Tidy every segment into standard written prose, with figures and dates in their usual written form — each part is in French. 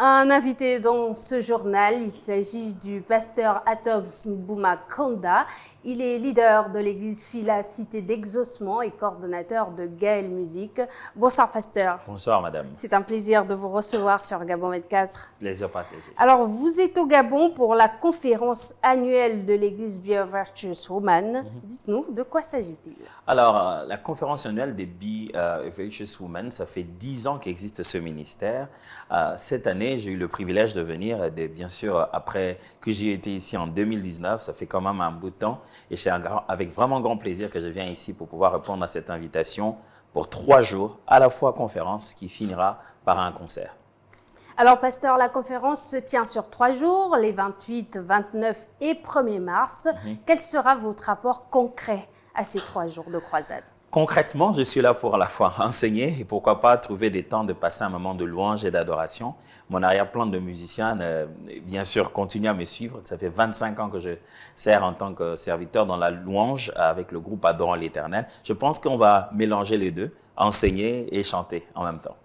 Un invité dans ce journal, il s'agit du pasteur Atoms Mbouma Kanda. Il est leader de l'église Fila Cité d'Exaucement et coordonnateur de Gaël Musique. Bonsoir pasteur. Bonsoir madame. C'est un plaisir de vous recevoir sur Gabon 24. Plaisir partagé. Alors vous êtes au Gabon pour la conférence annuelle de l'église Be Virtuous Woman. Dites-nous, de quoi s'agit-il? Alors la conférence annuelle des Be Virtuous Women, ça fait 10 ans qu'existe ce ministère. Cette année, j'ai eu le privilège de venir, bien sûr, après que j'ai été ici en 2019, ça fait quand même un bout de temps. Et c'est avec vraiment grand plaisir que je viens ici pour pouvoir répondre à cette invitation pour 3 jours, à la fois conférence qui finira par un concert. Alors, pasteur, la conférence se tient sur 3 jours, les 28, 29 et 1er mars. Quel sera votre rapport concret à ces 3 jours de croisade? Concrètement, je suis là pour à la fois enseigner et pourquoi pas trouver des temps de passer un moment de louange et d'adoration. Mon arrière-plan de musicien, bien sûr, continue à me suivre. Ça fait 25 ans que je sers en tant que serviteur dans la louange avec le groupe Adorant l'Éternel. Je pense qu'on va mélanger les deux, enseigner et chanter en même temps.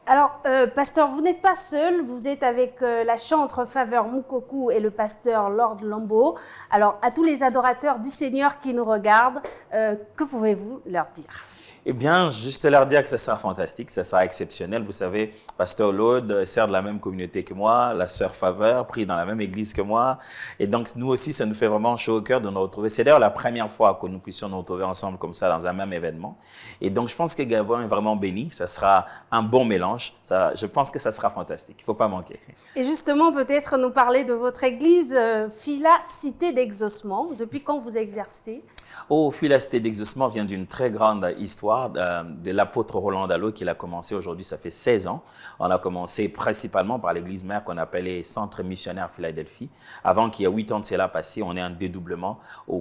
Alors, pasteur, vous n'êtes pas seul, vous êtes avec la chantre Faveur Moukokou et le pasteur Lord Lambeau. Alors, à tous les adorateurs du Seigneur qui nous regardent, que pouvez-vous leur dire? Eh bien, juste leur dire que ça sera fantastique, ça sera exceptionnel. Vous savez, pasteur Lord sert de la même communauté que moi, la sœur Faveur prie dans la même église que moi. Et donc, nous aussi, ça nous fait vraiment chaud au cœur de nous retrouver. C'est d'ailleurs la première fois que nous puissions nous retrouver ensemble comme ça dans un même événement. Et donc, je pense que Gabon est vraiment béni. Ça sera un bon mélange. Je pense que ça sera fantastique. Il ne faut pas manquer. Et justement, peut-être nous parler de votre église Fila Cité d'Exaucement. Depuis quand vous exercez? Oh, Fila Cité d'Exaucement vient d'une très grande histoire de l'apôtre Roland Dallot qui l'a commencé aujourd'hui, ça fait 16 ans. On a commencé principalement par l'église mère qu'on appelait Centre Missionnaire Philadelphie. Avant qu'il y ait 8 ans de cela passé, on est un dédoublement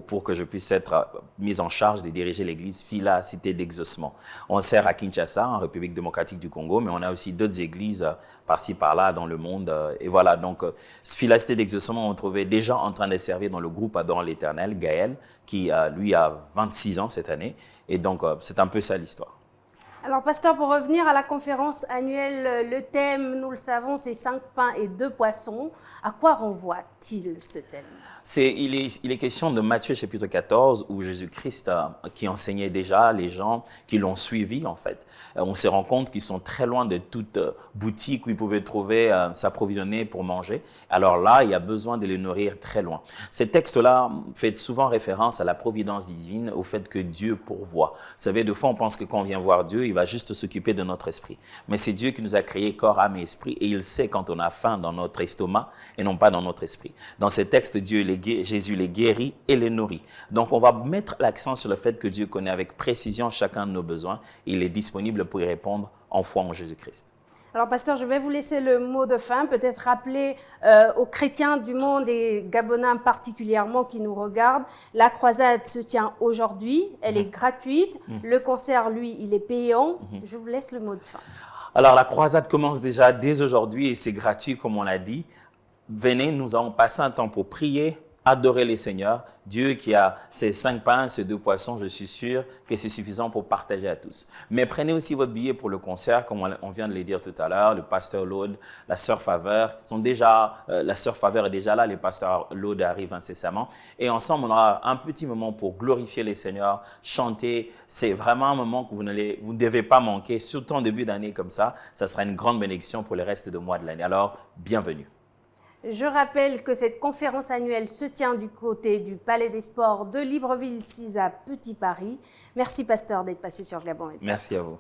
pour que je puisse être mis en charge de diriger l'église Fila Cité d'Exaucement. On sert à Kinshasa, en République démocratique du Congo, mais on a aussi d'autres églises par-ci, par-là dans le monde. Et voilà, donc Fila Cité d'Exaucement, on trouvait déjà en train de servir dans le groupe Adorant l'Éternel, Gaël, qui lui a 26 ans cette année. Et donc, c'est un peu ça l'histoire. Alors, pasteur, pour revenir à la conférence annuelle, le thème, nous le savons, c'est 5 pains et 2 poissons. À quoi renvoie-t-il ce thème? Il est question de Matthieu chapitre 14 où Jésus-Christ qui enseignait déjà les gens qui l'ont suivi en fait. On se rend compte qu'ils sont très loin de toute boutique où ils pouvaient trouver, s'approvisionner pour manger. Alors là, il y a besoin de les nourrir très loin. Ces textes-là font souvent référence à la providence divine, au fait que Dieu pourvoit. Vous savez, des fois on pense que quand on vient voir Dieu, il va juste s'occuper de notre esprit. Mais c'est Dieu qui nous a créé corps, âme et esprit et il sait quand on a faim dans notre estomac et non pas dans notre esprit. Dans ces textes, Jésus les guérit et les nourrit. Donc, on va mettre l'accent sur le fait que Dieu connaît avec précision chacun de nos besoins. Et il est disponible pour y répondre en foi en Jésus-Christ. Alors, pasteur, je vais vous laisser le mot de fin, peut-être rappeler aux chrétiens du monde et Gabonais particulièrement qui nous regardent. La croisade se tient aujourd'hui, elle est gratuite. Le concert, lui, il est payant. Je vous laisse le mot de fin. Alors, la croisade commence déjà dès aujourd'hui et c'est gratuit, comme on l'a dit. Venez, nous allons passer un temps pour prier, adorer les seigneurs. Dieu qui a ces 5 pains, ces 2 poissons, je suis sûr que c'est suffisant pour partager à tous. Mais prenez aussi votre billet pour le concert, comme on vient de le dire tout à l'heure. Le pasteur Lord, la sœur Faveur sont déjà, la sœur Faveur est déjà là, le pasteur Lord arrive incessamment. Et ensemble, on aura un petit moment pour glorifier les seigneurs, chanter. C'est vraiment un moment que vous ne devez pas manquer, surtout en début d'année comme ça. Ça sera une grande bénédiction pour le reste du mois de l'année. Alors, bienvenue. Je rappelle que cette conférence annuelle se tient du côté du Palais des Sports de Libreville-6 à Petit Paris. Merci, pasteur, d'être passé sur Gabon. Merci à vous.